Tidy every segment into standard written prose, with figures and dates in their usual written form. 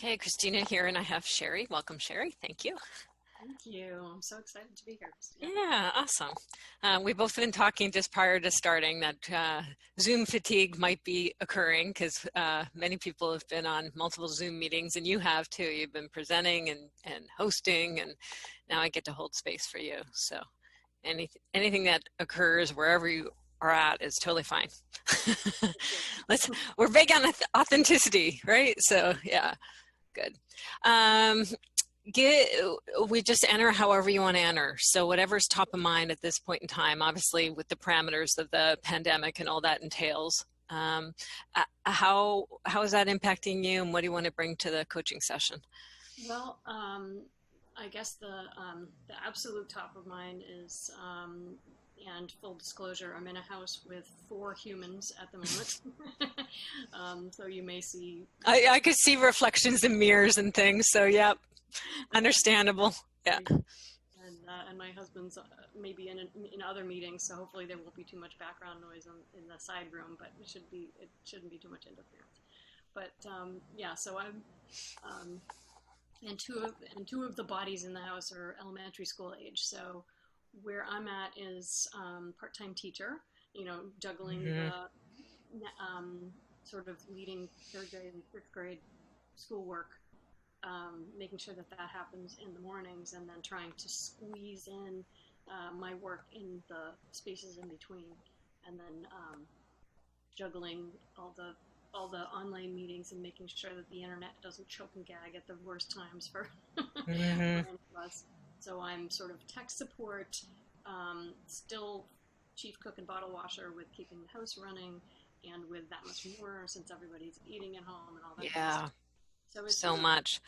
Okay, Christina here, and I have Sheri. Welcome, Sheri. Thank you. Thank you. I'm so excited to be here, Christina. Yeah, awesome. We've both been talking just prior to starting that Zoom fatigue might be occurring because many people have been on multiple Zoom meetings, and you have too. You've been presenting and hosting, and now I get to hold space for you. So anything that occurs wherever you are at is totally fine. We're big on authenticity, right? So yeah, good. We just enter however you want to enter. So whatever's top of mind at this point in time, obviously with the parameters of the pandemic and all that entails. How is that impacting you, and what do you want to bring to the coaching session? Well, I guess the absolute top of mind is, and full disclosure, I'm in a house with 4 humans at the moment. So you may see. I could see reflections in mirrors and things. So yeah, understandable. Yeah. And my husband's maybe in other meetings, so hopefully there won't be too much background noise in the side room, but it shouldn't be too much interference. But yeah, so I'm and two of the bodies in the house are elementary school age. So where I'm at is part-time teacher, juggling the sort of leading 3rd grade and 5th grade schoolwork, making sure that happens in the mornings, and then trying to squeeze in my work in the spaces in between, and then juggling all the online meetings and making sure that the internet doesn't choke and gag at the worst times for any of us. So I'm sort of tech support, still chief cook and bottle washer with keeping the house running, and with that much more since everybody's eating at home and all that. Yeah. So it's so much.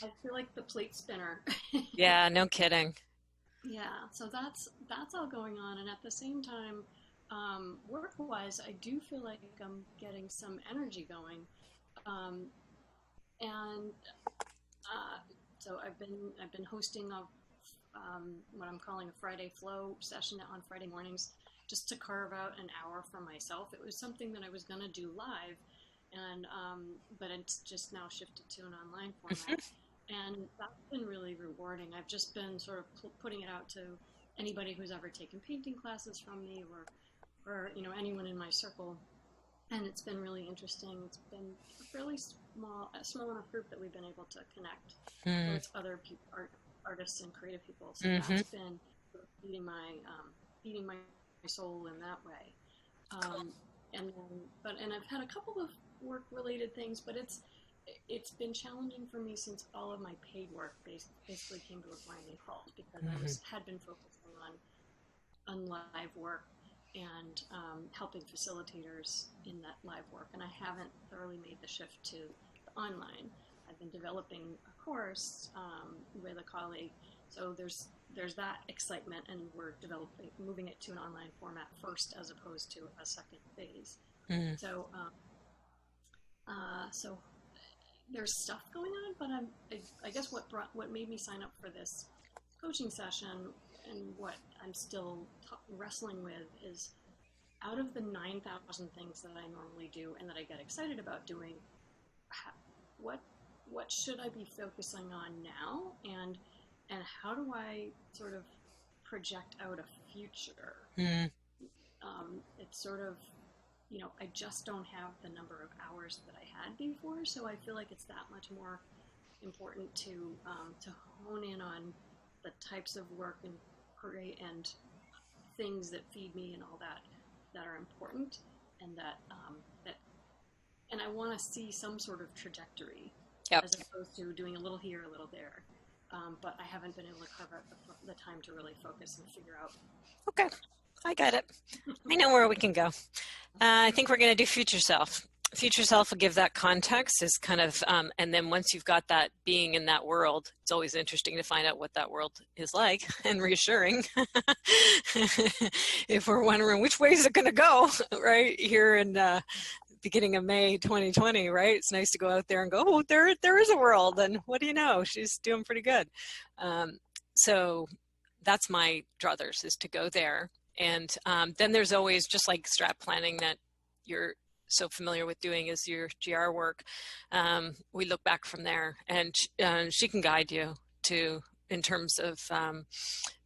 I feel like the plate spinner. Yeah, no kidding. Yeah, so that's all going on, and at the same time, work-wise, I do feel like I'm getting some energy going, and so I've been hosting what I'm calling a Friday flow session on Friday mornings, just to carve out an hour for myself. It was something that I was going to do live, and but it's just now shifted to an online format, and that's been really rewarding. I've just been sort of putting it out to anybody who's ever taken painting classes from me, or anyone in my circle, and it's been really interesting. It's been a fairly small enough group that we've been able to connect with other people, artists and creative people. So that's been sort of feeding my soul in that way. And I've had a couple of work-related things, but it's been challenging for me since all of my paid work basically came to a grinding halt, because I had been focusing on live work and helping facilitators in that live work, and I haven't thoroughly made the shift to the online. I've been developing a course with a colleague, so there's that excitement, and we're moving it to an online format first as opposed to a second phase. So so there's stuff going on, but I guess what made me sign up for this coaching session, and what I'm still wrestling with, is out of the 9,000 things that I normally do and that I get excited about doing, what should I be focusing on now, and how do I sort of project out a future? It's sort of, I just don't have the number of hours that I had before, so I feel like it's that much more important to hone in on the types of work and create and things that feed me and all that are important, and that and I want to see some sort of trajectory, as opposed to doing a little here, a little there. But I haven't been able to carve out the time to really focus and figure out. Okay, I got it. I know where we can go. I think we're going to do future self. Future self will give that context, is kind of, and then once you've got that being in that world, it's always interesting to find out what that world is like, and reassuring. If we're wondering which way is it going to go, right, here in beginning of May 2020, right? It's nice to go out there and go, oh, there is a world, and what do you know? She's doing pretty good. So that's my druthers, is to go there. And then there's always, just like strat planning, that you're so familiar with doing is your GR work, we look back from there, and she can guide you to in terms of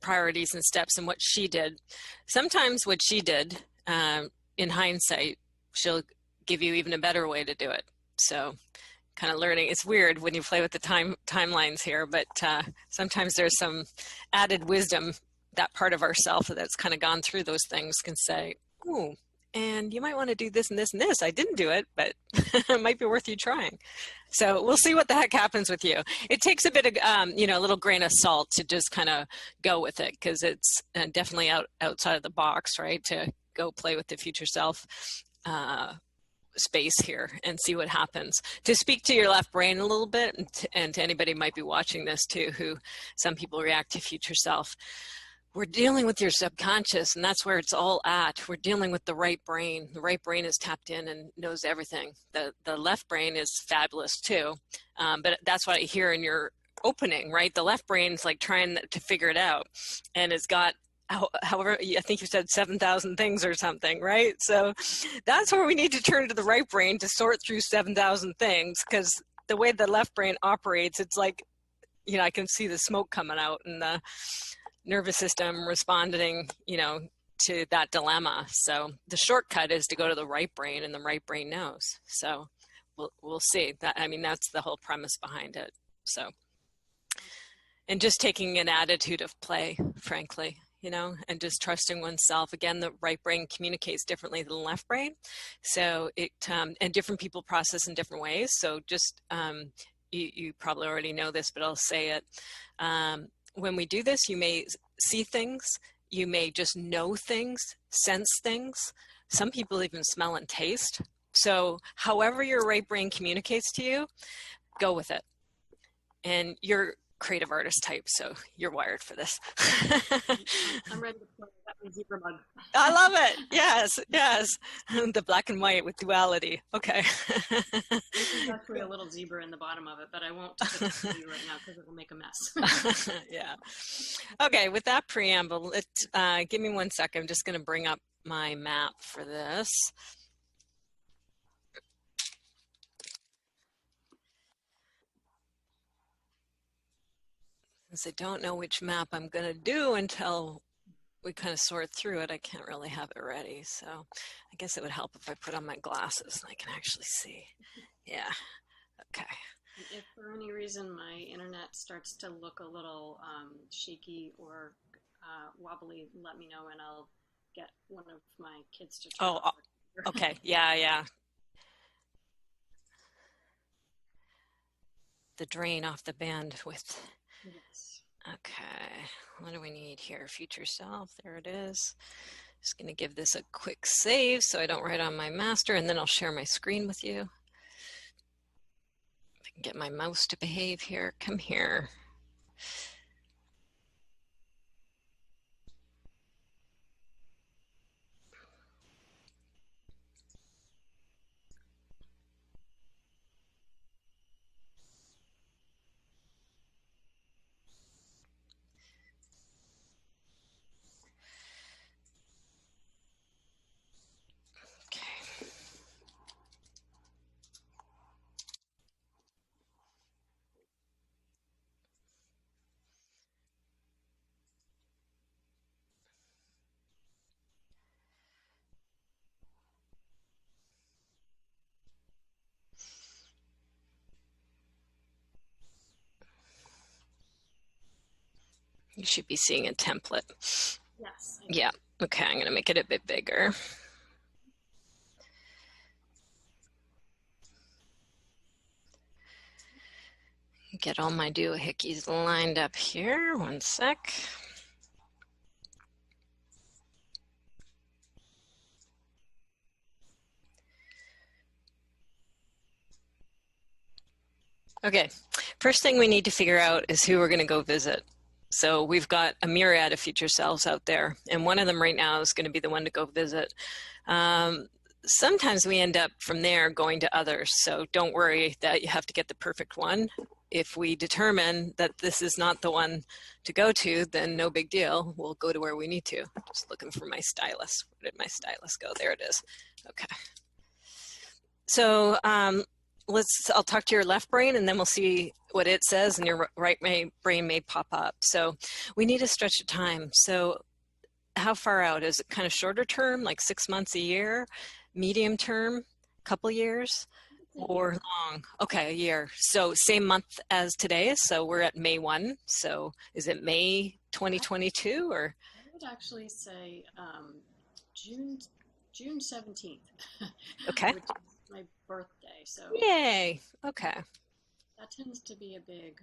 priorities and steps and what she did. Sometimes what she did, in hindsight, she'll give you even a better way to do it. So kind of learning. It's weird when you play with the timelines here, but sometimes there's some added wisdom. That part of ourself that's kind of gone through those things can say, ooh, and you might want to do this and this and this. I didn't do it, but it might be worth you trying. So we'll see what the heck happens with you. It takes a bit of, a little grain of salt to just kind of go with it, because it's definitely outside of the box, right? To go play with the future self space here and see what happens. To speak to your left brain a little bit, and to anybody who might be watching this too, who some people react to future self. We're dealing with your subconscious, and that's where it's all at. We're dealing with the right brain. The right brain is tapped in and knows everything. The left brain is fabulous too, but that's what I hear in your opening, right? The left brain's like trying to figure it out, and it's got, however, I think you said 7,000 things or something, right? So that's where we need to turn to the right brain to sort through 7,000 things, because the way the left brain operates, it's like, I can see the smoke coming out and the nervous system responding, to that dilemma. So the shortcut is to go to the right brain, and the right brain knows. So we'll see that. I mean, that's the whole premise behind it. So, and just taking an attitude of play, frankly, and just trusting oneself. Again, the right brain communicates differently than the left brain. So it, and different people process in different ways. So just, you probably already know this, but I'll say it. When we do this, you may see things, you may just know things, sense things. Some people even smell and taste. So however your right brain communicates to you, go with it. And you're creative artist type, so you're wired for this. I'm ready to play that zebra mug. I love it. Yes. The black and white with duality. Okay. There's actually a little zebra in the bottom of it, but I won't put it to you right now because it will make a mess. Yeah. Okay, with that preamble, give me 1 second. I'm just going to bring up my map for this. Since I don't know which map I'm going to do until we kind of sort through it, I can't really have it ready. So I guess it would help if I put on my glasses and I can actually see. Yeah. Okay. If for any reason my internet starts to look a little shaky or wobbly, let me know and I'll get one of my kids to turn off. Okay. Yeah. The drain off the bandwidth. Yes. Okay, what do we need here? Future self, there it is. Just going to give this a quick save so I don't write on my master, and then I'll share my screen with you. If I can get my mouse to behave here, come here. You should be seeing a template. Yes. Yeah. Okay, I'm going to make it a bit bigger. Get all my doohickeys lined up here. 1 sec. Okay, first thing we need to figure out is who we're going to go visit. So we've got a myriad of future selves out there, and one of them right now is going to be the one to go visit. Sometimes we end up from there going to others, so don't worry that you have to get the perfect one. If we determine that this is not the one to go to, then no big deal. We'll go to where we need to. Just looking for my stylus. Where did my stylus go? There it is. Okay. So I'll talk to your left brain and then we'll see what it says and your right brain may pop up. So we need a stretch of time. So how far out? Is it kind of shorter term, like 6 months, a year, medium term, couple years, or long? Okay, a year. So same month as today. So we're at May 1. So is it May 2022 or? I would actually say June 17th, Okay. which is my birthday. So Yay. Okay. that tends to be a big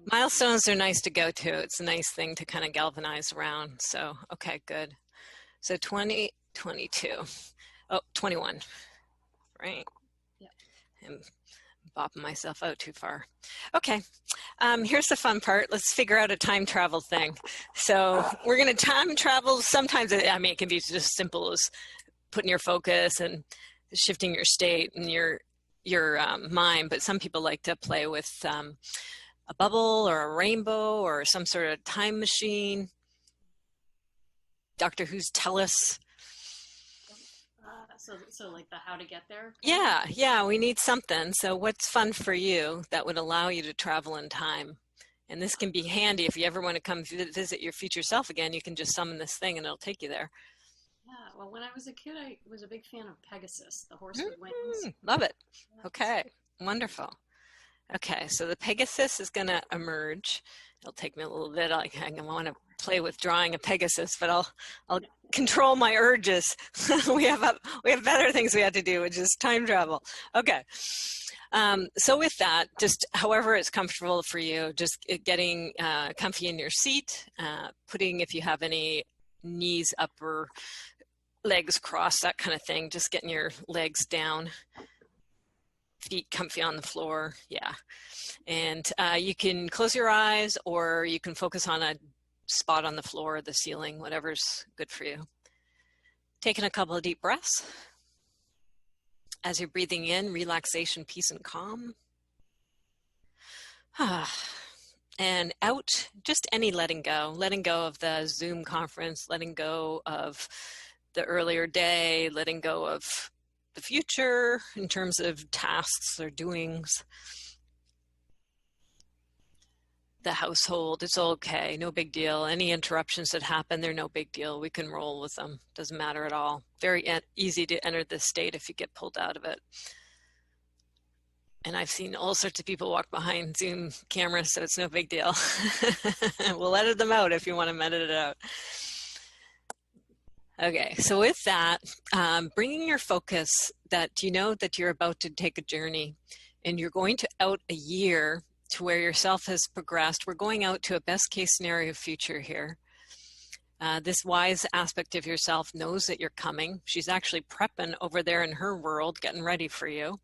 Milestones are nice to go to. It's a nice thing to kind of galvanize around. So, okay, good. So 2022. Oh, 21, right? Yeah. I'm bopping myself out too far. Okay, here's the fun part. Let's figure out a time travel thing. So we're going to time travel. Sometimes, it can be just simple as putting your focus and shifting your state and your mind, but some people like to play with a bubble or a rainbow or some sort of time machine. Doctor Who's Tellus. So like the how to get there? Yeah, we need something. So what's fun for you that would allow you to travel in time? And this can be handy if you ever want to come visit your future self again, you can just summon this thing and it'll take you there. Yeah, well, when I was a kid, I was a big fan of Pegasus, the horse with wings. Love it. Okay, wonderful. Okay, so the Pegasus is going to emerge. It'll take me a little bit. I want to play with drawing a Pegasus, but I'll control my urges. we have better things we have to do, which is time travel. Okay. So with that, just however it's comfortable for you, just getting comfy in your seat, putting, if you have any knees up or legs crossed, that kind of thing, just getting your legs down, feet comfy on the floor. Yeah. And you can close your eyes or you can focus on a spot on the floor or the ceiling, whatever's good for you. Taking a couple of deep breaths. As you're breathing in, relaxation, peace, and calm. And out, just any letting go of the Zoom conference, letting go of the earlier day, letting go of the future in terms of tasks or doings. The household, it's okay, no big deal. Any interruptions that happen, they're no big deal. We can roll with them, doesn't matter at all. Very easy to enter this state if you get pulled out of it. And I've seen all sorts of people walk behind Zoom cameras, so it's no big deal. We'll edit them out if you want to edit it out. Okay, so with that, bringing your focus that you know that you're about to take a journey and you're going to out a year to where yourself has progressed. We're going out to a best case scenario future here. This wise aspect of yourself knows that you're coming. She's actually prepping over there in her world, getting ready for you.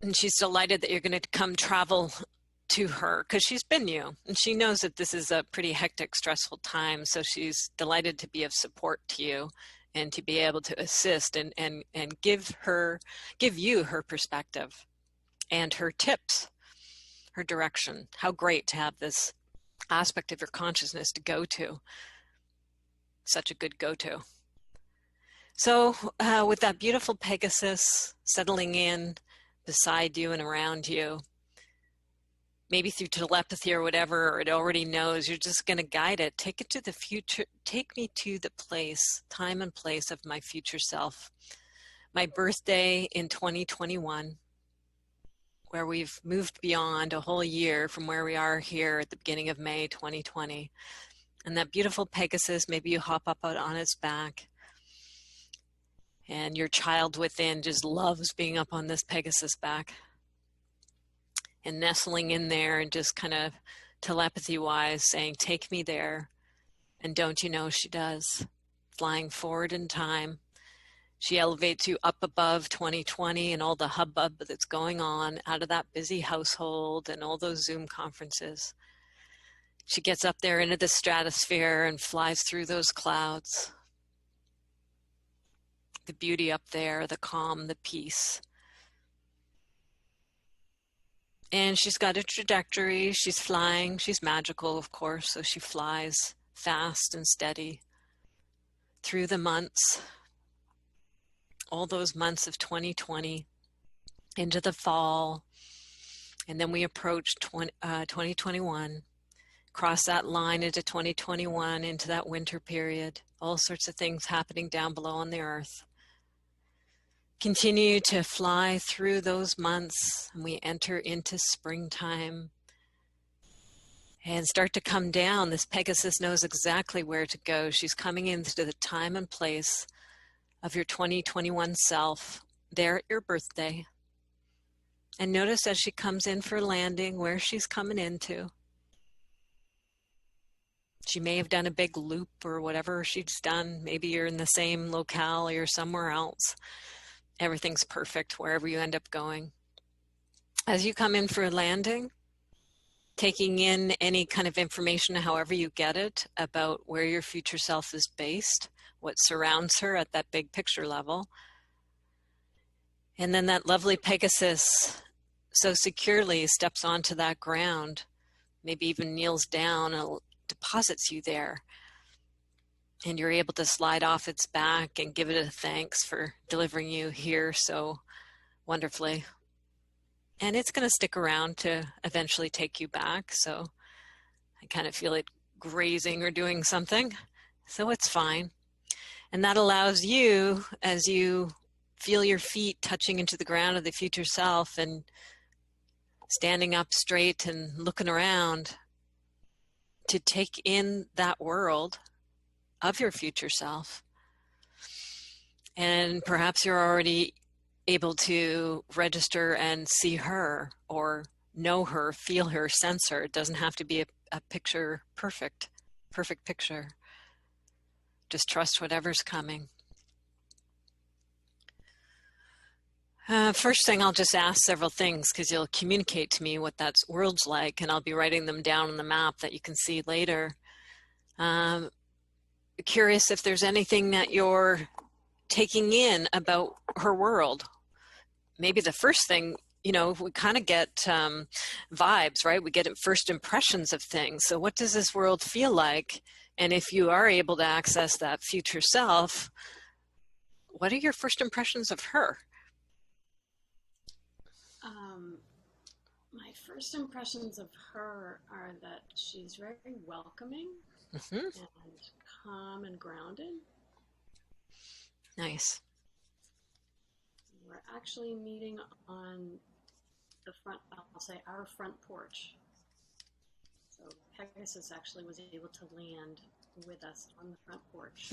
And she's delighted that you're going to come travel to her because she's been you. And she knows that this is a pretty hectic, stressful time. So she's delighted to be of support to you and to be able to assist and give you her perspective and her tips, her direction. How great to have this aspect of your consciousness to go to. Such a good go-to. So with that beautiful Pegasus settling in beside you and around you, maybe through telepathy or whatever, or it already knows, you're just going to guide it. Take it to the future. Take me to the place, time and place of my future self. My birthday in 2021, where we've moved beyond a whole year from where we are here at the beginning of May 2020. And that beautiful Pegasus, maybe you hop up out on its back. And your child within just loves being up on this Pegasus back. And nestling in there and just kind of telepathy-wise saying, take me there. And don't you know she does. Flying forward in time. She elevates you up above 2020 and all the hubbub that's going on out of that busy household and all those Zoom conferences. She gets up there into the stratosphere and flies through those clouds. The beauty up there, the calm, the peace. And she's got a trajectory, she's flying, she's magical, of course, so she flies fast and steady through the months, all those months of 2020 into the fall, and then we approach 2021, cross that line into 2021, into that winter period, all sorts of things happening down below on the earth. Continue to fly through those months, and we enter into springtime and start to come down. This Pegasus knows exactly where to go. She's coming into the time and place of your 2021 self, there at your birthday. And notice as she comes in for landing, where she's coming into. She may have done a big loop or whatever she's done. Maybe you're in the same locale or you're somewhere else. Everything's perfect wherever you end up going. As you come in for a landing, taking in any kind of information, however you get it, about where your future self is based, what surrounds her at that big picture level. And then that lovely Pegasus so securely steps onto that ground, maybe even kneels down and deposits you there. And you're able to slide off its back and give it a thanks for delivering you here so wonderfully. And it's going to stick around to eventually take you back. So I kind of feel it grazing or doing something. So it's fine. And that allows you, as you feel your feet touching into the ground of the future self and standing up straight and looking around, to take in that world of your future self. And perhaps you're already able to register and see her or know her, feel her, sense her. It doesn't have to be a picture perfect picture. Just trust whatever's coming. First thing, I'll just ask several things because you'll communicate to me what that world's like, and I'll be writing them down on the map that you can see later. Curious if there's anything that you're taking in about her world. Maybe the first thing, we kind of get vibes, right? We get first impressions of things. So what does this world feel like? And if you are able to access that future self, what are your first impressions of her? My first impressions of her are that she's very welcoming Mm-hmm. and calm and grounded. Nice. We're actually meeting on the front, I'll say our front porch. So Pegasus actually was able to land with us on the front porch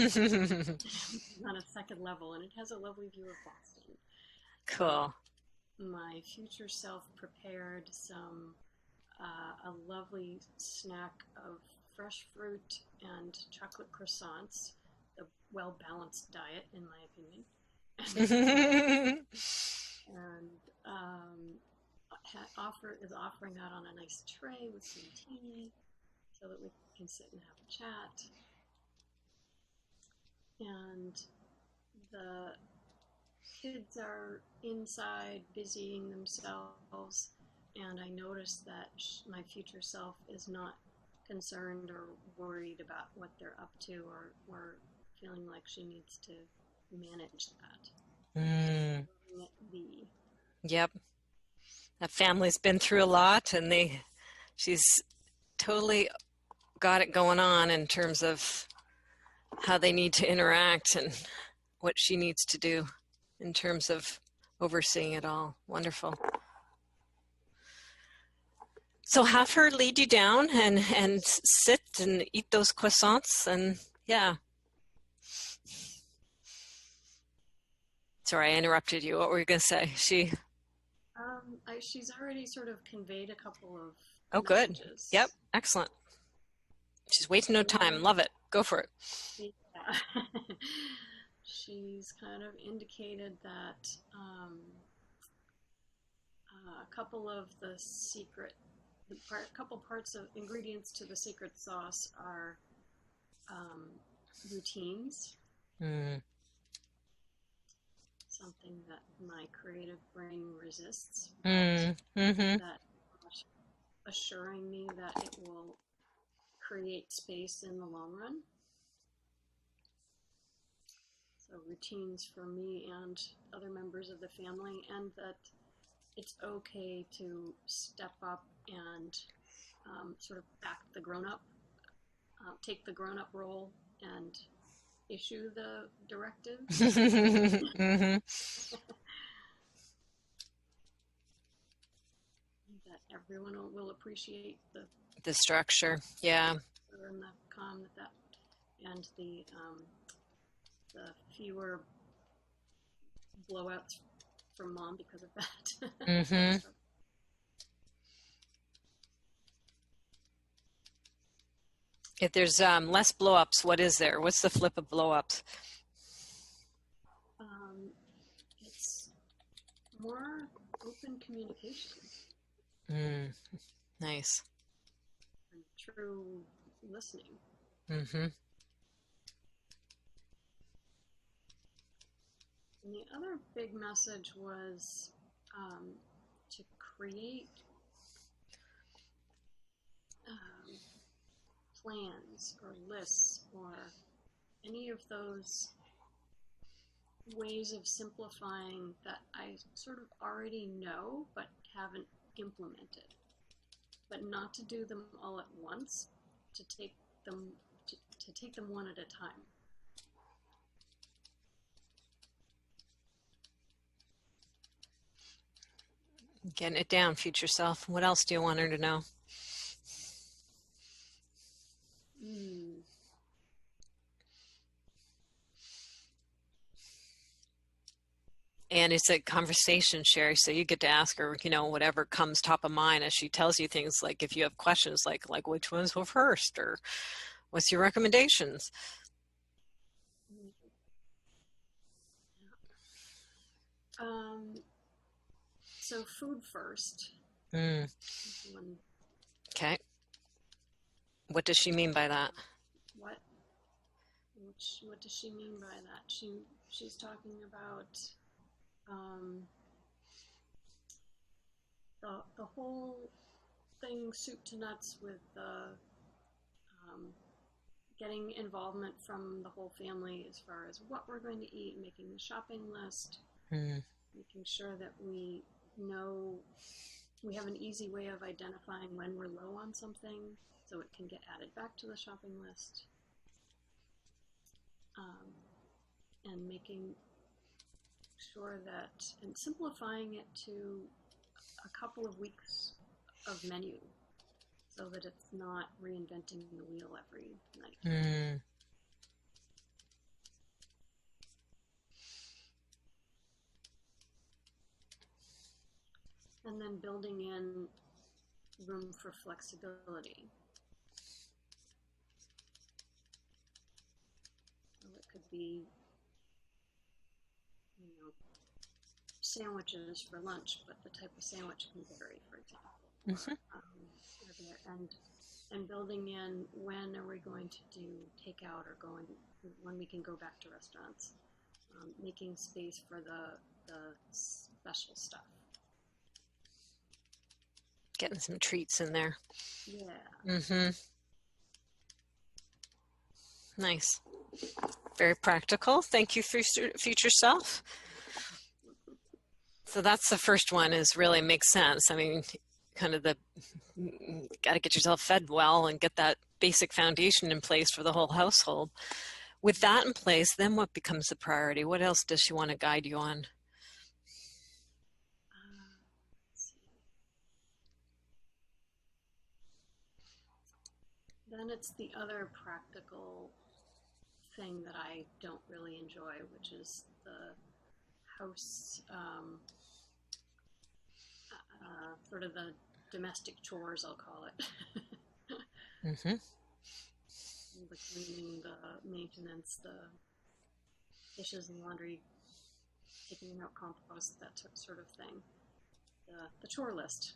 on a second level, and it has a lovely view of Boston. Cool. My future self prepared a lovely snack of fresh fruit and chocolate croissants, a well-balanced diet, in my opinion. And is offering that on a nice tray with some tea so that we can sit and have a chat. And the kids are inside busying themselves, and I noticed that my future self is not concerned or worried about what they're up to or feeling like she needs to manage that. Mm. Letting it be. Yep. That family's been through a lot, and she's totally got it going on in terms of how they need to interact and what she needs to do in terms of overseeing it all. Wonderful. So have her lead you down and sit and eat those croissants, and yeah. Sorry, I interrupted you. What were you going to say? She's already sort of conveyed a couple of messages. Good. Yep, excellent. She's wasting no time. Love it. Go for it. Yeah. She's kind of indicated that a couple of the couple parts of ingredients to the secret sauce are routines. Mm. Something that my creative brain resists. Mm-hmm. That assuring me that it will create space in the long run. So routines for me and other members of the family, and that it's okay to step up and sort of act the grown-up, take the grown-up role and issue the directives. Mm-hmm. That everyone will appreciate The structure, yeah. and the calm that and the fewer blowouts from mom because of that. Mm-hmm. So, If there's less blow-ups, what is there? What's the flip of blow-ups? it's more open communication Nice. and true listening. Mm-hmm. And the other big message was to create plans or lists or any of those ways of simplifying that I sort of already know but haven't implemented. But not to do them all at once, to take them one at a time. Getting it down, future self. What else do you want her to know? And it's a conversation, Sheri, so you get to ask her, whatever comes top of mind as she tells you things, like if you have questions like which ones were first, or what's your recommendations? So food first. Okay. What does she mean by that? What does she mean by that? She's talking about the whole thing, soup to nuts, with getting involvement from the whole family as far as what we're going to eat, making the shopping list, making sure that we know we have an easy way of identifying when we're low on something so it can get added back to the shopping list, and making sure that, and simplifying it to a couple of weeks of menu so that it's not reinventing the wheel every night. And then building in room for flexibility. So it could be, sandwiches for lunch, but the type of sandwich can vary, for example. And building in when are we going to do takeout, or when we can go back to restaurants. Making space for the special stuff. Getting some treats in there. Yeah. Nice. Very practical. Thank you, future self. So that's the first one, is really makes sense. I mean, kind of got to get yourself fed well and get that basic foundation in place for the whole household. With that in place, then what becomes the priority? What else does she want to guide you on? Then it's the other practical thing that I don't really enjoy, which is the house, sort of the domestic chores, I'll call it. The cleaning, the maintenance, the dishes and laundry, taking out compost, that sort of thing. The chore list.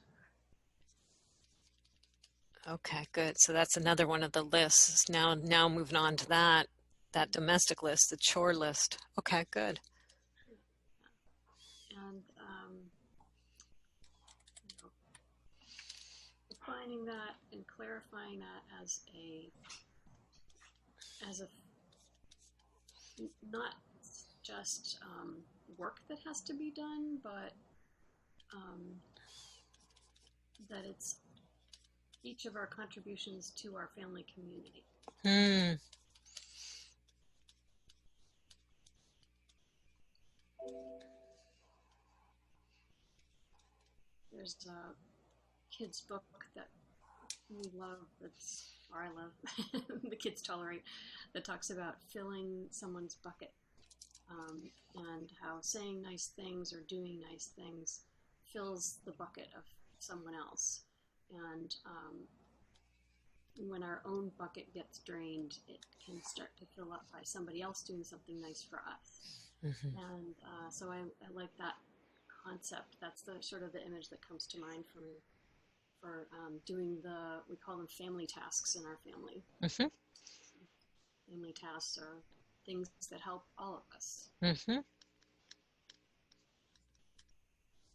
Okay, good. So that's another one of the lists. Now moving on to that domestic list, the chore list. Okay, good. And defining that and clarifying that as a not just work that has to be done, but that it's each of our contributions to our family community. Mm. There's a kid's book that we love, or I love, the kids tolerate, that talks about filling someone's bucket, and how saying nice things or doing nice things fills the bucket of someone else. And when our own bucket gets drained, it can start to fill up by somebody else doing something nice for us. Mm-hmm. And so I like that concept. That's the sort of the image that comes to mind for doing we call them family tasks in our family. Mm-hmm. Family tasks are things that help all of us. Mm-hmm.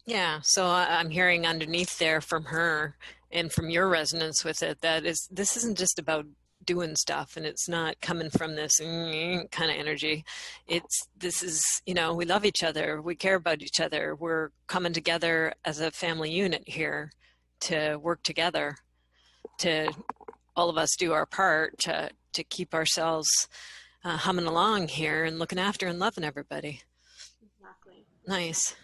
Yeah, so I'm hearing underneath there from her and from your resonance with it that this isn't just about doing stuff, and it's not coming from this kind of energy. This is, we love each other, we care about each other, we're coming together as a family unit here to work together, to all of us do our part to keep ourselves humming along here and looking after and loving everybody. Exactly. Nice.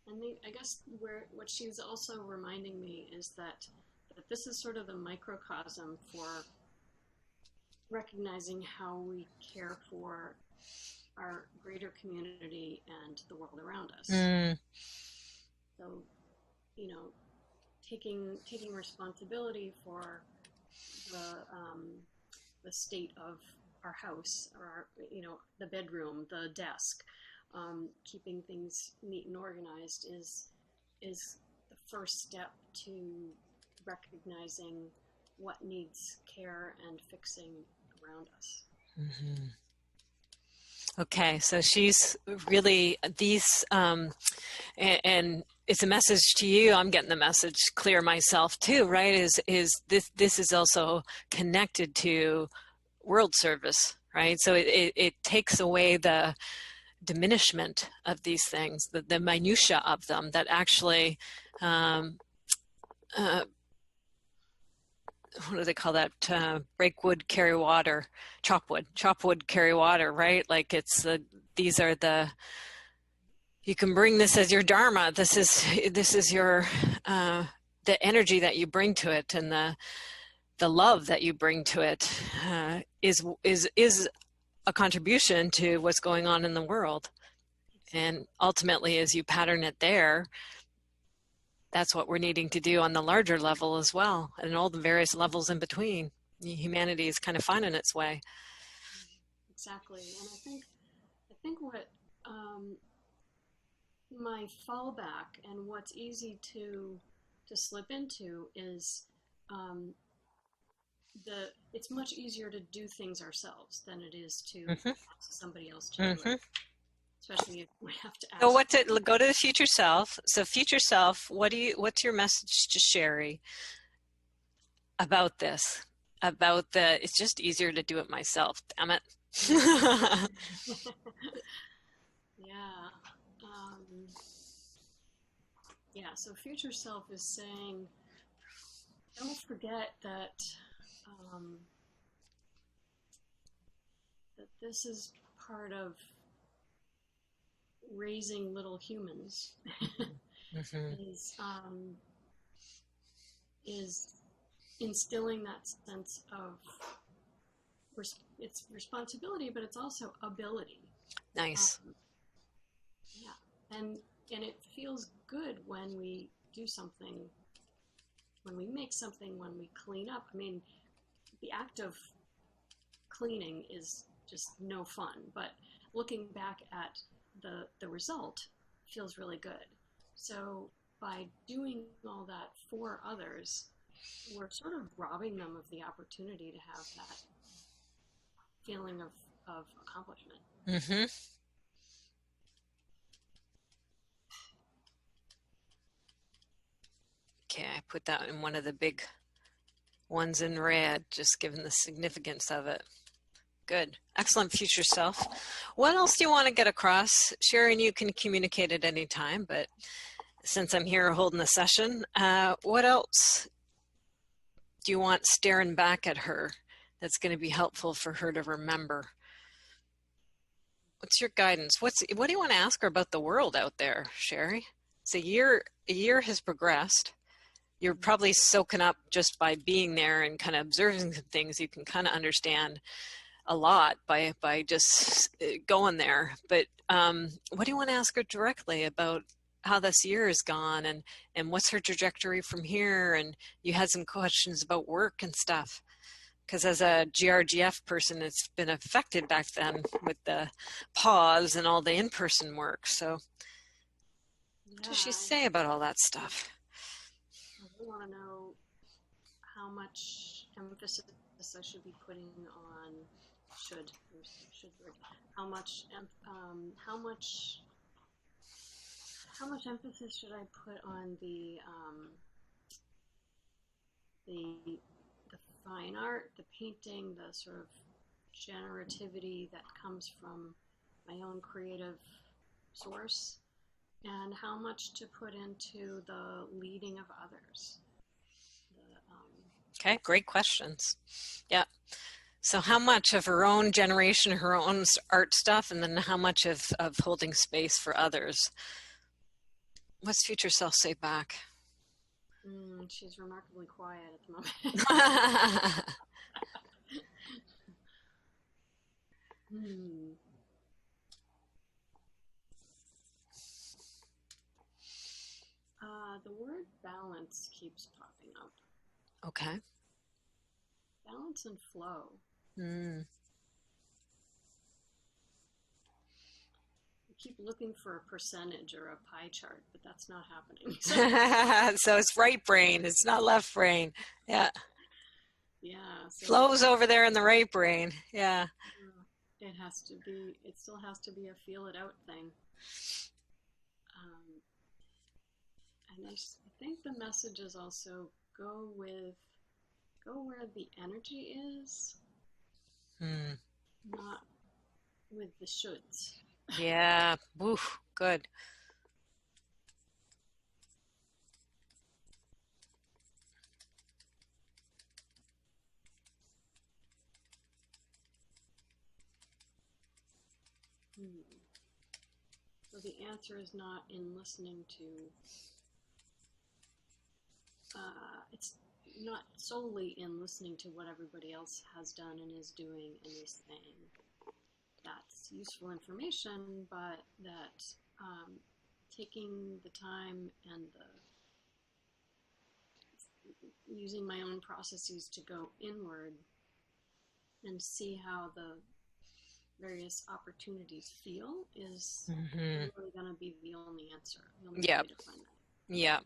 And I guess what she's also reminding me is that this is sort of the microcosm for recognizing how we care for our greater community and the world around us. Mm. So, taking responsibility for the state of our house, or the bedroom, the desk. Keeping things neat and organized is the first step to recognizing what needs care and fixing around us. Mm-hmm. Okay, so she's really and it's a message to you. I'm getting the message clear myself too, right? Is this is also connected to world service, right? So it takes away the diminishment of these things, the minutia of them that actually, what do they call that? Break wood, carry water, chop wood, carry water, right? Like these are you can bring this as your dharma. This is your, the energy that you bring to it, and the love that you bring to it is a contribution to what's going on in the world. And ultimately, as you pattern it there, that's what we're needing to do on the larger level as well, and all the various levels in between. Humanity is kind of finding its way. Exactly. And I think what my fallback and what's easy to slip into is it's much easier to do things ourselves than it is to ask somebody else to do it. Especially if we have to ask. So go to the future self. So future self, what's your message to Sheri about this? About it's just easier to do it myself. Damn it. Yeah. So future self is saying, don't forget that that this is part of raising little humans. Is instilling that sense of it's responsibility, but it's also ability. Nice. And it feels good when we do something, when we make something, when we clean up. I mean, the act of cleaning is just no fun, but looking back at the result feels really good. So by doing all that for others, we're sort of robbing them of the opportunity to have that feeling of accomplishment. Mm-hmm. Okay, I put that in one of the big ones in red, just given the significance of it. good. Excellent future self. What else do you want to get across? Sheri, and you can communicate at any time, but since I'm here holding the session, what else do you want staring back at her that's going to be helpful for her to remember? What's your guidance? What do you want to ask her about the world out there, Sheri? It's a year has progressed. You're probably soaking up just by being there and kind of observing some things. You can kind of understand a lot by just going there. But what do you want to ask her directly about how this year has gone and what's her trajectory from here? And you had some questions about work and stuff. Because as a GRGF person, it's been affected back then with the pause and all the in-person work. So what does she say about all that stuff? I really want to know how much emphasis I should be putting on how much emphasis should I put on the fine art, the painting, the sort of generativity that comes from my own creative source, and how much to put into the leading of others. Okay, great questions. Yeah. So how much of her own generation, her own art stuff, and then how much of holding space for others? What's future self say back? She's remarkably quiet at the moment. The word balance keeps popping up. Okay. Balance and flow. Mm. I keep looking for a percentage or a pie chart, but that's not happening. So it's right brain. It's not left brain. Yeah. Yeah. So flow's over there in the right brain. Yeah. It still has to be a feel it out thing. And I think the message is also go where the energy is, not with the shoulds. Yeah. Oof, good. So the answer is not in listening to, it's not solely in listening to what everybody else has done and is doing and is saying. That's useful information, but that taking the time and using my own processes to go inward and see how the various opportunities feel is really going to be the only answer. The only way to find that. Yeah.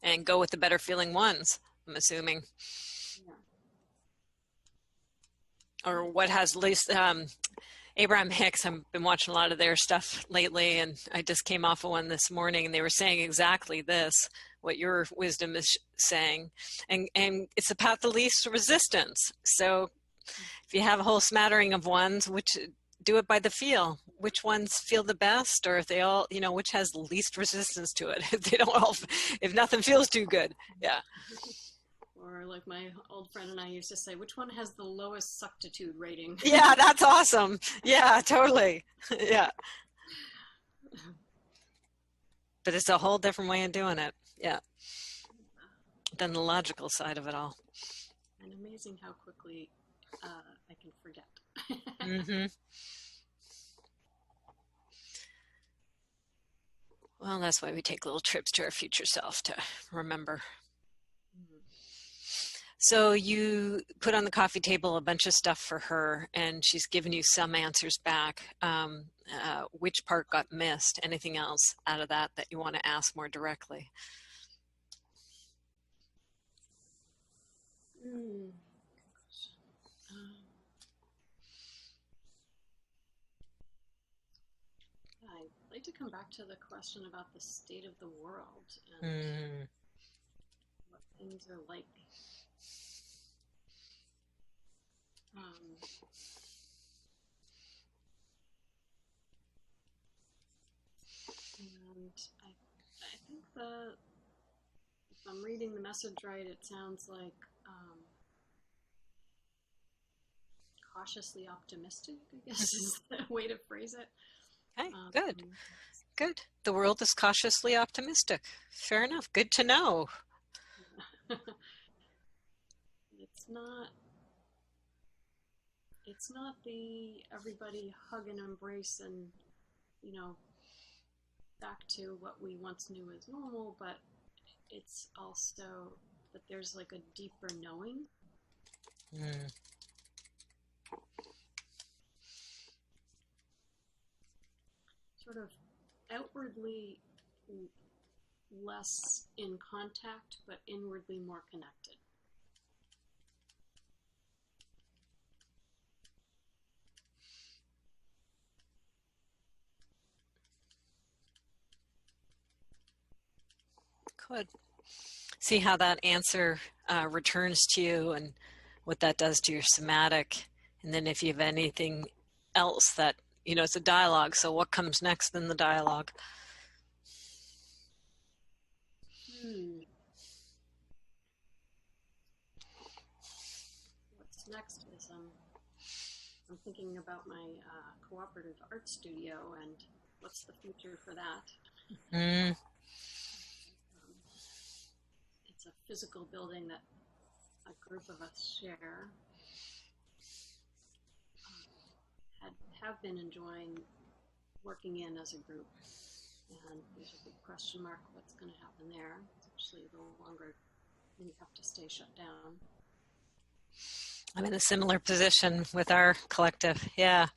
And go with the better feeling ones, I'm assuming. Yeah. Or what has least, Abraham Hicks, I've been watching a lot of their stuff lately, and I just came off of one this morning, and they were saying exactly this, what your wisdom is saying. And it's the path of least resistance. So if you have a whole smattering of ones, which do it by the feel. Which ones feel the best, or if they all, which has the least resistance to it. If they don't all, if nothing feels too good. Yeah. Or like my old friend and I used to say, which one has the lowest suctitude rating? Yeah, that's awesome. Yeah, totally. Yeah. But it's a whole different way of doing it. Yeah. Than the logical side of it all. And amazing how quickly I can forget. Well, that's why we take little trips to our future self to remember. So you put on the coffee table a bunch of stuff for her, and she's given you some answers back. Which part got missed? Anything else out of that you want to ask more directly? I'd like to come back to the question about the state of the world and things are like. And I think if I'm reading the message right, it sounds like cautiously optimistic, I guess is the way to phrase it. Okay, good. Good. The world is cautiously optimistic. Fair enough. Good to know. It's not the everybody hug and embrace and, you know, back to what we once knew as normal, but it's also that there's like a deeper knowing. Sort of outwardly less in contact, but inwardly more connected. Good. See how that answer returns to you and what that does to your somatic. And then if you have anything else that, you know, it's a dialogue. So what comes next in the dialogue? What's next is I'm thinking about my cooperative art studio and what's the future for that. It's a physical building that a group of us share. Have been enjoying working in as a group, and there's a big question mark what's going to happen there. It's actually a little longer than you have to stay shut down. I'm in a similar position with our collective. Yeah.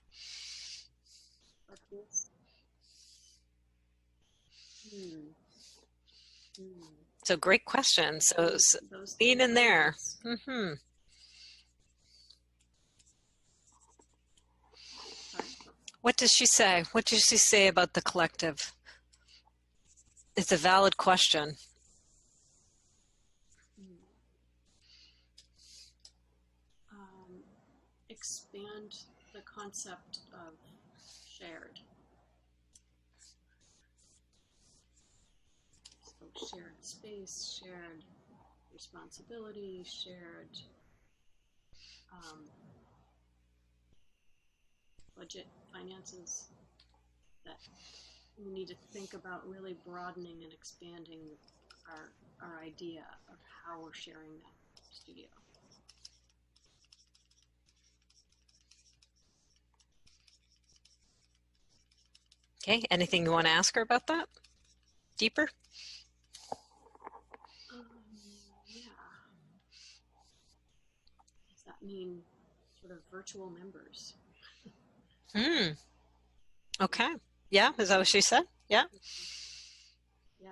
So great question. So lean in there. What does she say? What does she say about the collective? It's a valid question. Expand the concept of shared. So shared space, shared responsibility, shared budget, finances, that we need to think about really broadening and expanding our idea of how we're sharing that studio. Okay, anything you want to ask her about that? Deeper? Yeah. Does that mean sort of virtual members? Okay. Yeah, is that what she said? Yeah. Yeah,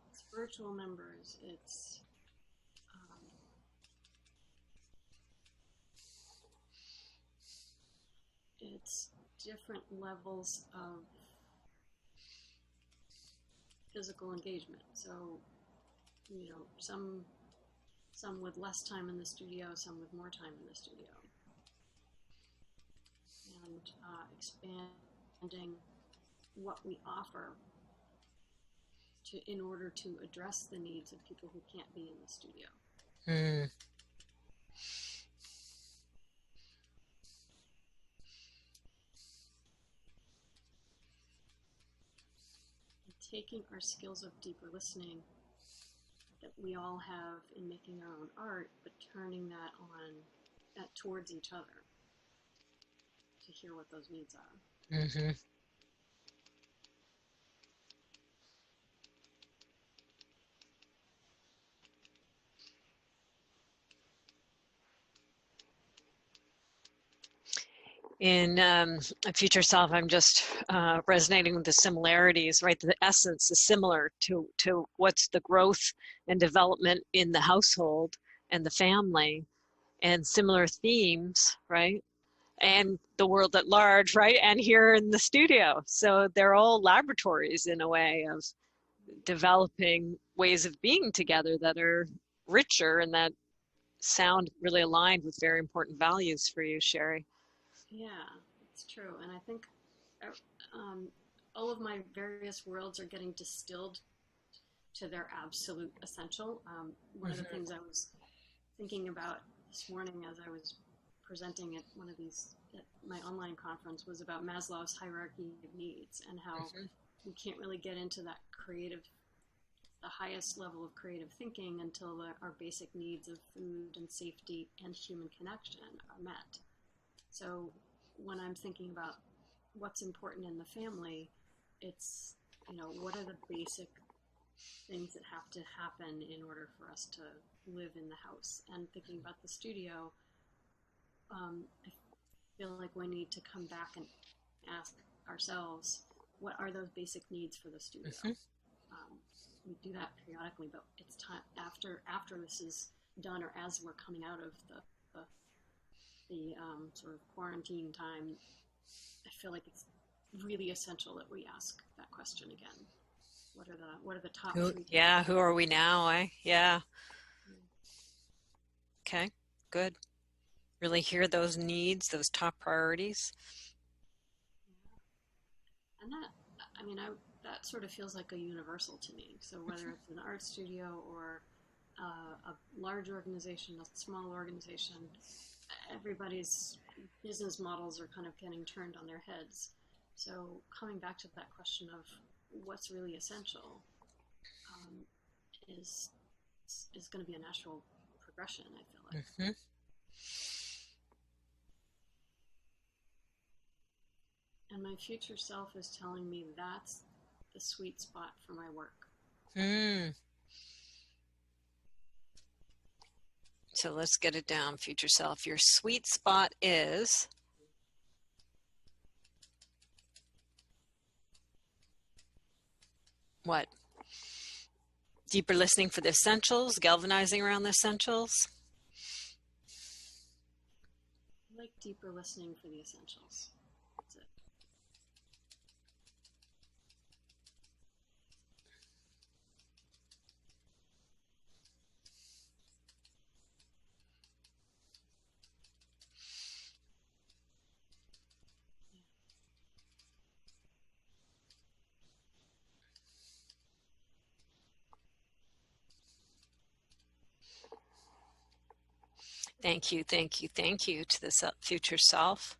it's virtual members. It's different levels of physical engagement. So, you know, some with less time in the studio, some with more time in the studio. And expanding what we offer in order to address the needs of people who can't be in the studio. And taking our skills of deeper listening that we all have in making our own art, but turning that on towards each other to hear what those needs are. In Future Self, I'm just resonating with the similarities, right? The essence is similar to what's the growth and development in the household and the family, and similar themes, right? And the world at large, right? And here in the studio. So they're all laboratories in a way of developing ways of being together that are richer, and that sound really aligned with very important values for you, Sheri. Yeah, it's true. And I think um, all of my various worlds are getting distilled to their absolute essential. One of the things I was thinking about this morning as I was presenting at one of these, at my online conference, was about Maslow's hierarchy of needs, and how we can't really get into that creative, the highest level of creative thinking until our basic needs of food and safety and human connection are met. So when I'm thinking about what's important in the family, it's, what are the basic things that have to happen in order for us to live in the house? And thinking about the studio, I feel like we need to come back and ask ourselves, what are those basic needs for the studio? We do that periodically, but it's time after this is done, or as we're coming out of the sort of quarantine time, I feel like it's really essential that we ask that question again. What are the top three? Yeah, who are we now? Yeah. Okay, good. Really hear those needs, those top priorities. And that sort of feels like a universal to me. So whether it's an art studio or a large organization, a small organization, everybody's business models are kind of getting turned on their heads. So coming back to that question of what's really essential is going to be a natural progression, I feel like. And my future self is telling me that's the sweet spot for my work. So let's get it down, future self. Your sweet spot is what? Deeper listening for the essentials, galvanizing around the essentials? I like deeper listening for the essentials. That's it. Thank you to this future self,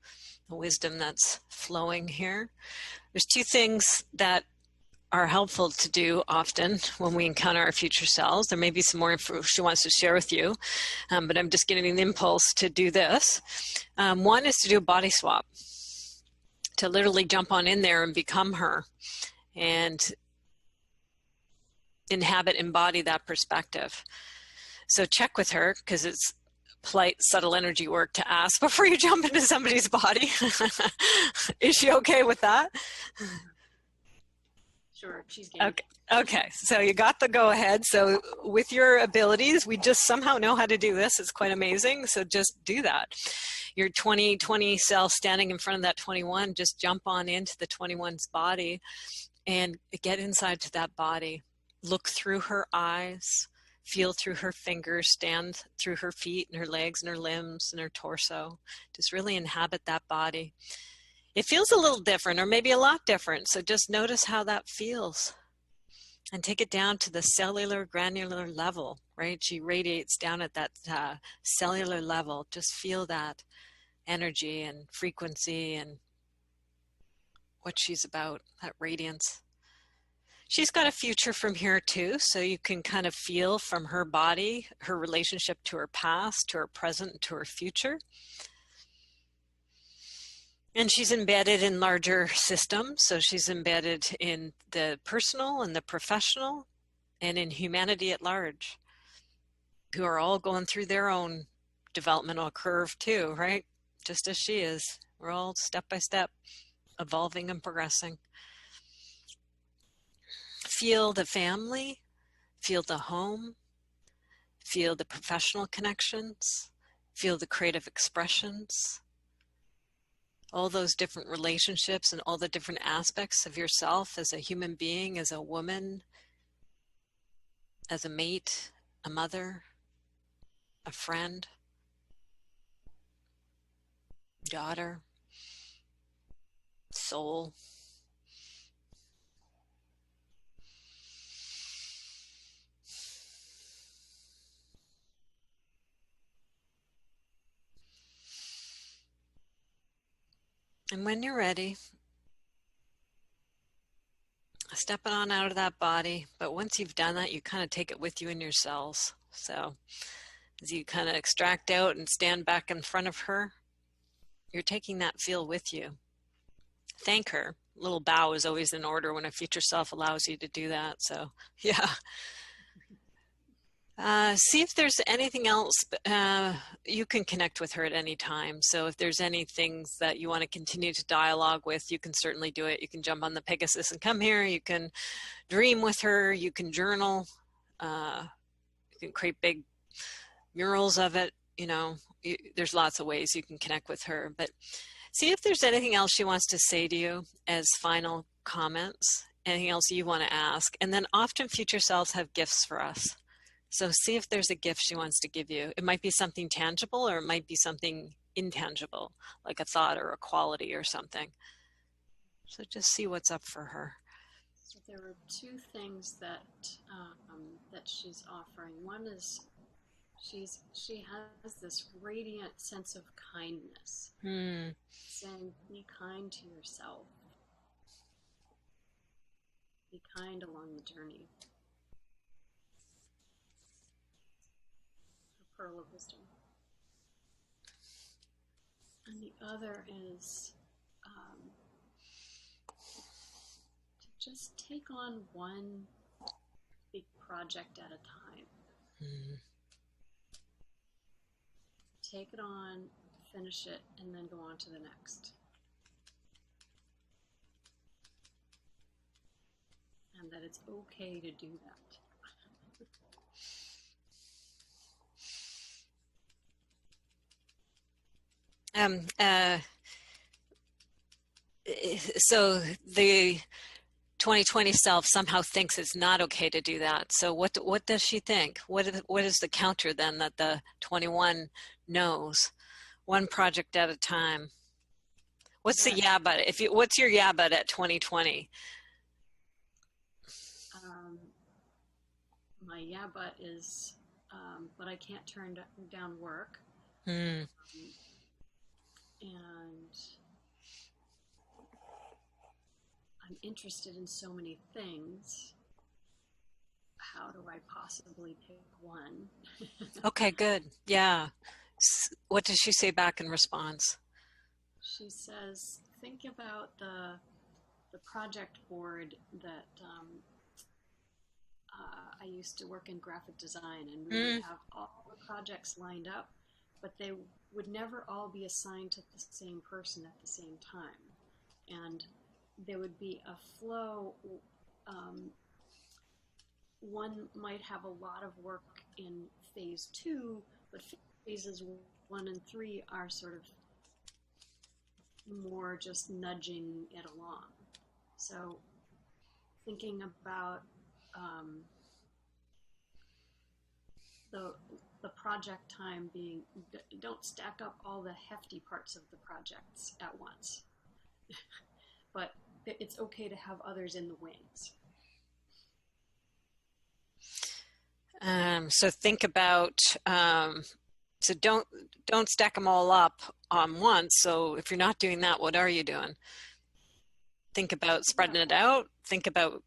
the wisdom that's flowing here. There's two things that are helpful to do often when we encounter our future selves. There may be some more info she wants to share with you, but I'm just getting an impulse to do this. One is to do a body swap, to literally jump on in there and become her and embody that perspective. So check with her, because it's polite, subtle energy work to ask before you jump into somebody's body. Is she okay with that? Sure, she's game. Okay, so you got the go ahead. So with your abilities, we just somehow know how to do this. It's quite amazing. So just do that. Your 2020 self standing in front of that 21, just jump on into the 21's body and get inside to that body. Look through her eyes. Feel through her fingers, stand through her feet and her legs and her limbs and her torso. Just really inhabit that body. It feels a little different, or maybe a lot different. So just notice how that feels and take it down to the cellular, granular level, right? She radiates down at that cellular level. Just feel that energy and frequency and what she's about, that radiance. She's got a future from here too, so you can kind of feel from her body, her relationship to her past, to her present, to her future. And she's embedded in larger systems, so she's embedded in the personal and the professional and in humanity at large, who are all going through their own developmental curve too, right? Just as she is. We're all step by step evolving and progressing. Feel the family, feel the home, feel the professional connections, feel the creative expressions, all those different relationships and all the different aspects of yourself as a human being, as a woman, as a mate, a mother, a friend, daughter, soul. And when you're ready, step it on out of that body. But once you've done that, you kind of take it with you in your cells. So as you kind of extract out and stand back in front of her, you're taking that feel with you. Thank her. A little bow is always in order when a future self allows you to do that. So, yeah. See if there's anything else. You can connect with her at any time. So if there's any things that you want to continue to dialogue with, you can certainly do it. You can jump on the Pegasus and come here. You can dream with her. You can journal. You can create big murals of it. You know, there's lots of ways you can connect with her. But see if there's anything else she wants to say to you as final comments, anything else you want to ask. And then often future selves have gifts for us. So see if there's a gift she wants to give you. It might be something tangible or it might be something intangible, like a thought or a quality or something. So just see what's up for her. So there are two things that that she's offering. One is she has this radiant sense of kindness, saying, be kind to yourself. Be kind along the journey. A pearl of wisdom. And the other is to just take on one big project at a time. Take it on, finish it, and then go on to the next. And that it's okay to do that. So the 2020 self somehow thinks it's not okay to do that. So what does she think? What is the counter then that the 21 knows? One project at a time. What's the yeah but? What's your yeah but at 2020? My yeah but is, but I can't turn down work. And I'm interested in so many things. How do I possibly pick one? Okay, good. Yeah. What does she say back in response? She says, think about the project board that I used to work in graphic design, and we would have all the projects lined up, but they would never all be assigned to the same person at the same time. And there would be a flow. One might have a lot of work in phase 2, but phases 1 and 3 are sort of more just nudging it along. So thinking about the project time being, don't stack up all the hefty parts of the projects at once. But it's okay to have others in the wings. So think about, so don't stack them all up once. So if you're not doing that, what are you doing? Think about spreading it out. Think about,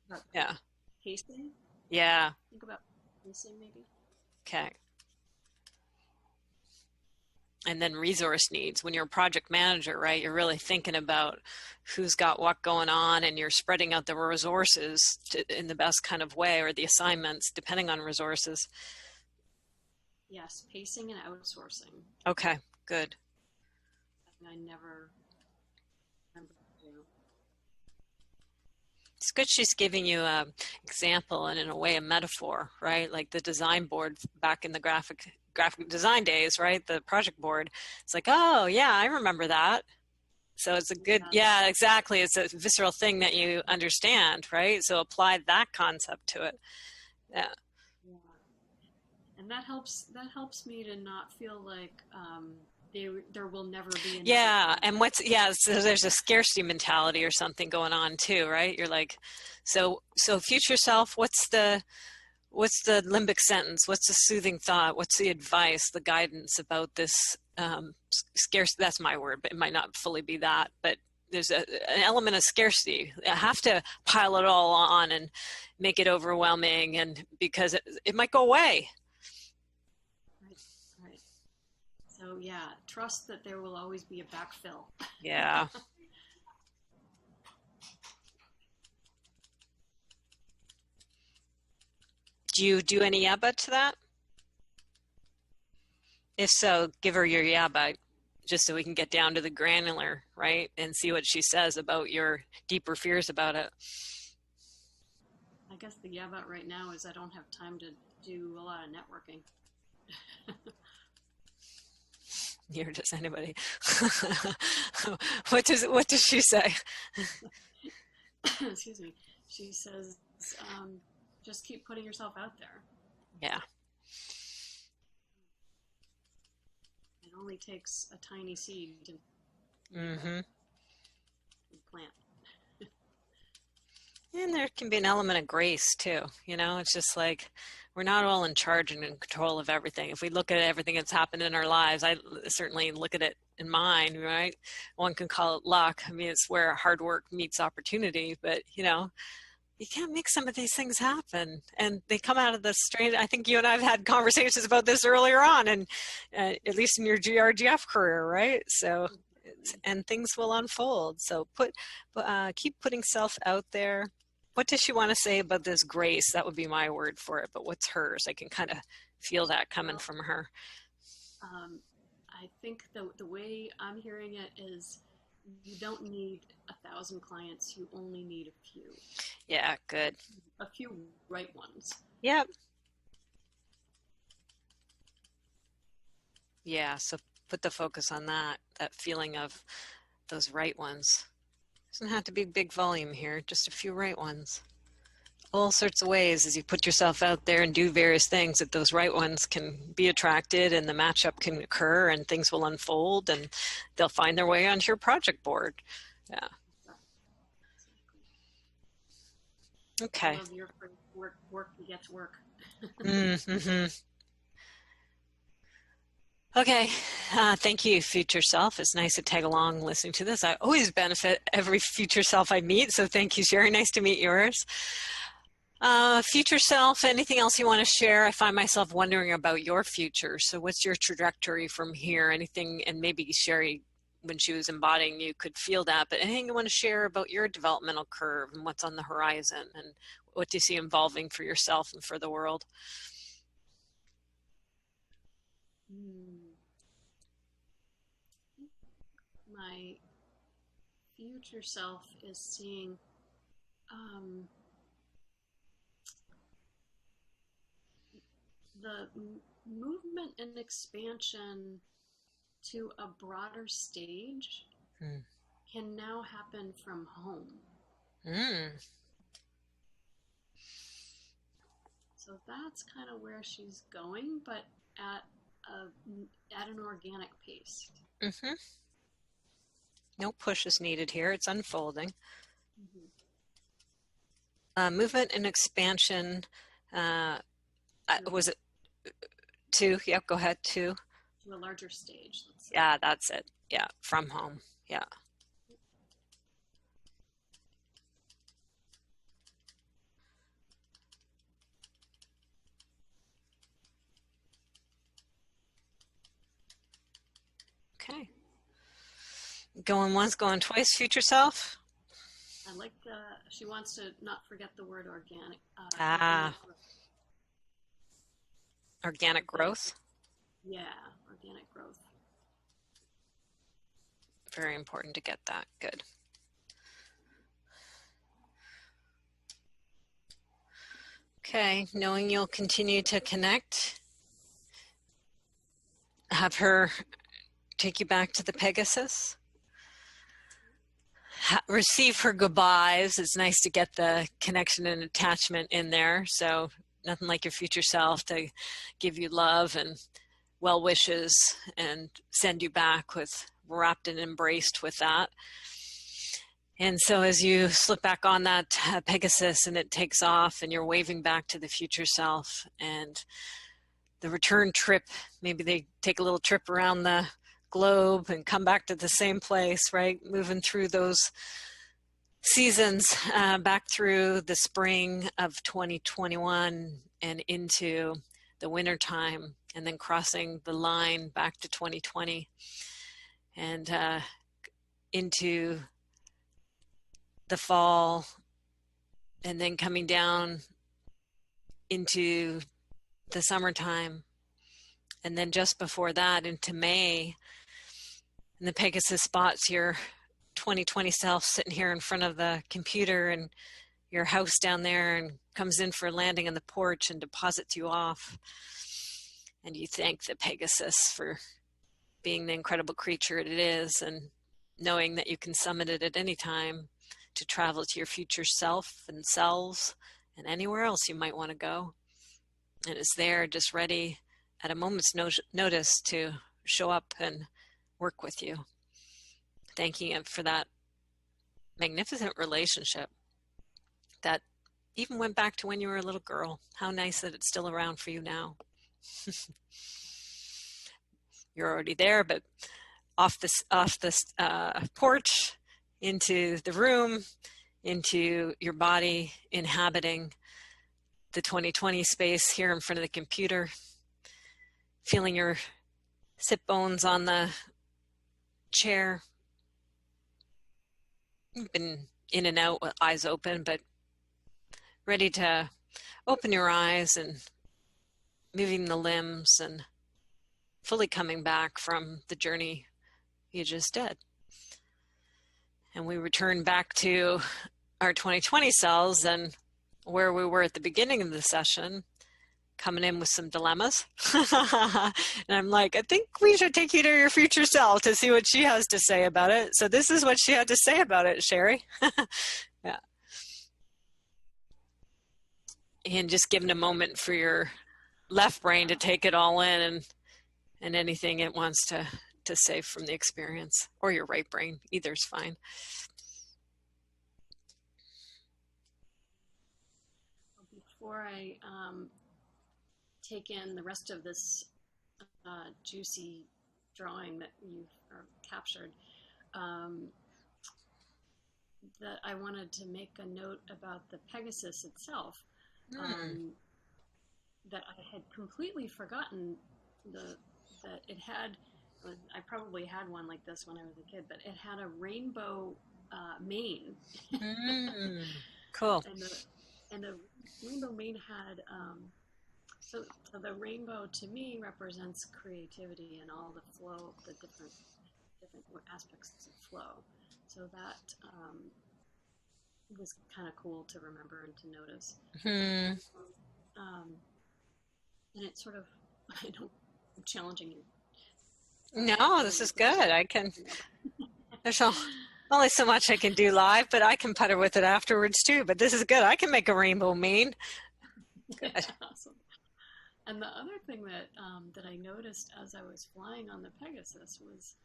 Pacing? Yeah. Think about pacing maybe. Okay. And then resource needs. When you're a project manager, right, you're really thinking about who's got what going on, and you're spreading out the resources in the best kind of way, or the assignments, depending on resources. Yes, pacing and outsourcing. Okay, good. I never remember to do. It's good she's giving you an example and, in a way, a metaphor, right? Like the design board back in the graphic design days, right? The project board. It's like, oh, yeah, I remember that. So it's a good, yeah, exactly. It's a visceral thing that you understand, right? So apply that concept to it. Yeah. And that helps me to not feel like there will never be another. Yeah, and so there's a scarcity mentality or something going on too, right? You're like, so future self, what's the limbic sentence? What's the soothing thought? What's the advice, the guidance about this scarce? That's my word, but it might not fully be that. But there's an element of scarcity. I have to pile it all on and make it overwhelming, and because it might go away. Right. So yeah, trust that there will always be a backfill. Yeah. Do you do any yabba to that? If so, give her your yabba, just so we can get down to the granular, right? And see what she says about your deeper fears about it. I guess the yabba right now is I don't have time to do a lot of networking. Neither does anybody. What does she say? Excuse me. She says, just keep putting yourself out there. Yeah. It only takes a tiny seed to plant. And there can be an element of grace too. It's just like we're not all in charge and in control of everything. If we look at everything that's happened in our lives, I certainly look at it in mine, right? One can call it luck. I mean, it's where hard work meets opportunity, but you can't make some of these things happen, and they come out of the strange. I think you and I have had conversations about this earlier on, and at least in your GRGF career, right? So, and things will unfold. So keep putting self out there. What does she want to say about this grace? That would be my word for it, but what's hers? I can kind of feel that coming from her. I think the way I'm hearing it is, you don't need 1,000 clients. You only need a few. Yeah, good. A few right ones. Yep. Yeah, so put the focus on that feeling of those right ones. Doesn't have to be big volume here, just a few right ones. All sorts of ways as you put yourself out there and do various things that those right ones can be attracted, and the matchup can occur, and things will unfold, and they'll find their way onto your project board. Yeah. Okay. I love your work begets work. Mm-hmm. Okay. Thank you, future self. It's nice to tag along listening to this. I always benefit every future self I meet, so thank you, Sheri. Nice to meet yours. Future self, anything else you want to share? I find myself wondering about your future. So what's your trajectory from here? Anything, and maybe Sheri, when she was embodying you, could feel that, but anything you want to share about your developmental curve and what's on the horizon, and what do you see evolving for yourself and for the world? My future self is seeing the movement and expansion to a broader stage can now happen from home. So that's kind of where she's going, but at an organic pace. Mm-hmm. No push is needed here. It's unfolding. Movement and expansion. Was it 2? Yep, go ahead, 2. To a larger stage. Let's say. Yeah, that's it. Yeah, from home. Yeah. Okay. Going once, going twice, future self? I like, she wants to not forget the word organic. Organic growth? Yeah, organic growth. Very important to get that. Good. Okay, knowing you'll continue to connect, have her take you back to the Pegasus. Receive her goodbyes. It's nice to get the connection and attachment in there. So nothing like your future self to give you love and well wishes and send you back with wrapped and embraced with that. And so as you slip back on that Pegasus and it takes off and you're waving back to the future self, and the return trip, maybe they take a little trip around the globe and come back to the same place, right? Moving through those seasons, back through the spring of 2021 and into the winter time, and then crossing the line back to 2020 and into the fall, and then coming down into the summertime, and then just before that into May, and the Pegasus spots your 2020 self sitting here in front of the computer and your house down there, and comes in for a landing on the porch and deposits you off. And you thank the Pegasus for being the incredible creature it is, and knowing that you can summon it at any time to travel to your future self and selves and anywhere else you might want to go. And it's there just ready at a moment's notice to show up and work with you. Thanking it for that magnificent relationship that even went back to when you were a little girl. How nice that it's still around for you now. You're already there, but off this porch, into the room, into your body, inhabiting the 2020 space here in front of the computer, feeling your sit bones on the chair. You've been in and out with eyes open, but ready to open your eyes and moving the limbs and fully coming back from the journey you just did. And we return back to our 2020 selves and where we were at the beginning of the session, coming in with some dilemmas. And I'm like, I think we should take you to your future self to see what she has to say about it. So this is what she had to say about it, Sheri. Yeah. And just giving a moment for your left brain to take it all in, and anything it wants to say from the experience, or your right brain, either's fine. Before I take in the rest of this juicy drawing that you've captured, that I wanted to make a note about the Pegasus itself, that I had completely forgotten that it had. I probably had one like this when I was a kid, but it had a rainbow mane. Cool. And the rainbow mane had, so the rainbow to me represents creativity and all the flow, the different aspects of flow. So that was kind of cool to remember and to notice. And it's sort of, I'm challenging you. No, this is good. There's only so much I can do live, but I can putter with it afterwards too. But this is good. I can make a rainbow mane. Good. Awesome. And the other thing that I noticed as I was flying on the Pegasus was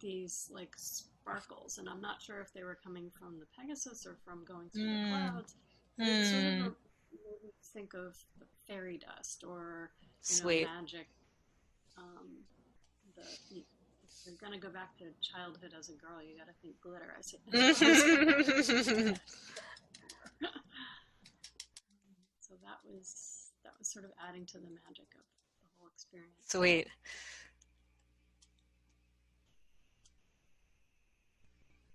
these like sparkles, and I'm not sure if they were coming from the Pegasus or from going through the clouds. It sort of made me think of fairy dust or magic. If you're gonna go back to childhood as a girl, you got to think glitter. So that was sort of adding to the magic of the whole experience. Sweet.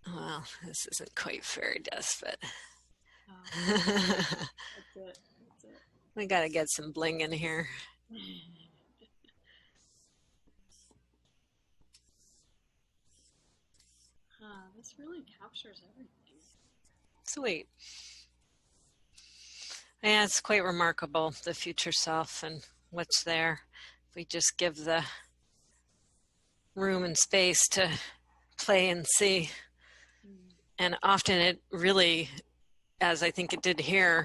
Well, this isn't quite fairy dust, but that's it. We got to get some bling in here. This really captures everything. Sweet. Yeah, it's quite remarkable, the future self and what's there. If we just give the room and space to play and see. And often it really, as I think it did here,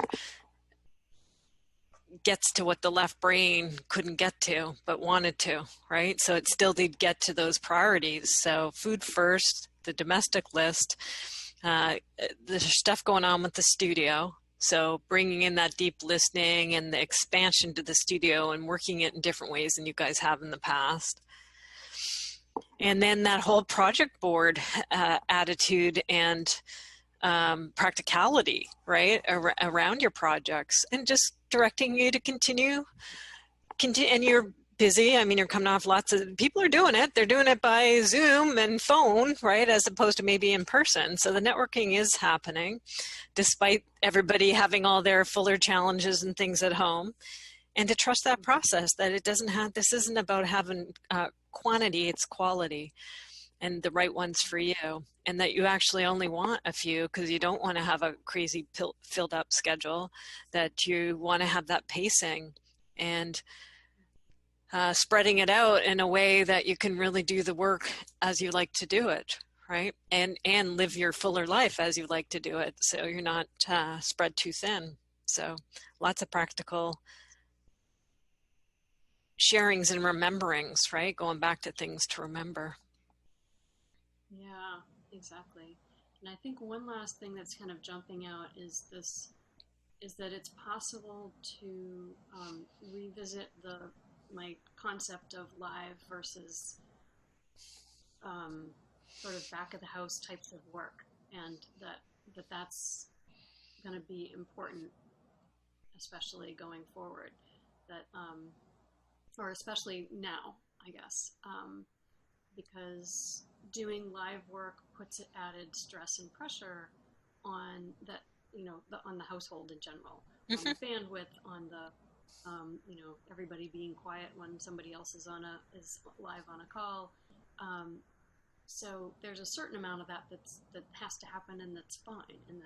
gets to what the left brain couldn't get to, but wanted to, right? So it still did get to those priorities. So food first, the domestic list, the stuff going on with the studio. So bringing in that deep listening and the expansion to the studio and working it in different ways than you guys have in the past. And then that whole project board attitude and practicality, right, around your projects, and just directing you to continue. And you're busy. I mean, you're coming off lots of people are doing it. They're doing it by Zoom and phone, right, as opposed to maybe in person. So the networking is happening, despite everybody having all their fuller challenges and things at home. And to trust that process, that it doesn't have, this isn't about having quantity, it's quality and the right ones for you. And that you actually only want a few because you don't want to have a crazy filled up schedule, that you want to have that pacing and spreading it out in a way that you can really do the work as you like to do it, right? And live your fuller life as you like to do it. So you're not spread too thin. So lots of practical sharings and rememberings, right? Going back to things to remember. Yeah, exactly. And I think one last thing that's kind of jumping out is that it's possible to revisit my concept of live versus sort of back of the house types of work, and that's going to be important, especially going forward. That or especially now, I guess, because doing live work puts added stress and pressure on that, on the household in general, on the bandwidth, on the, everybody being quiet when somebody else is live on a call. So there's a certain amount of that has to happen, and that's fine, and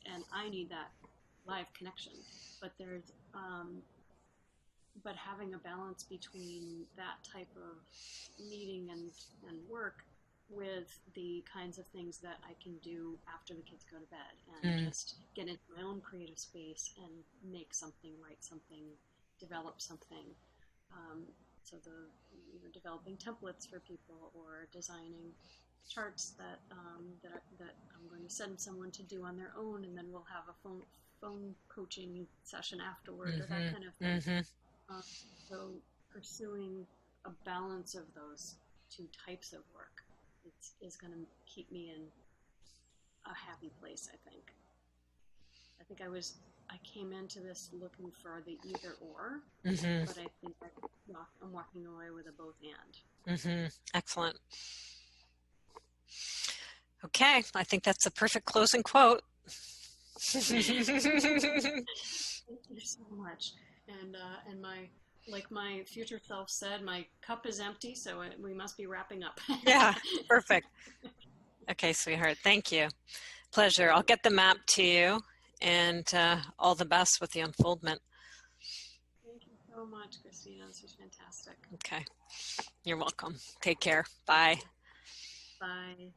and I need that live connection. But but having a balance between that type of meeting and work with the kinds of things that I can do after the kids go to bed, and just get into my own creative space and make something, write something, develop something. So developing templates for people, or designing charts that I'm going to send someone to do on their own, and then we'll have a phone coaching session afterward, or that kind of thing. So pursuing a balance of those two types of work is going to keep me in a happy place, I think. I came into this looking for the either or, but I think I'm walking away with a both and. Excellent. Okay, I think that's a perfect closing quote. Thank you so much. And like my future self said, my cup is empty, so we must be wrapping up. Yeah, perfect. Okay, sweetheart. Thank you. Pleasure. I'll get the map to you, and all the best with the unfoldment. Thank you so much, Christina. This was fantastic. Okay. You're welcome. Take care. Bye. Bye.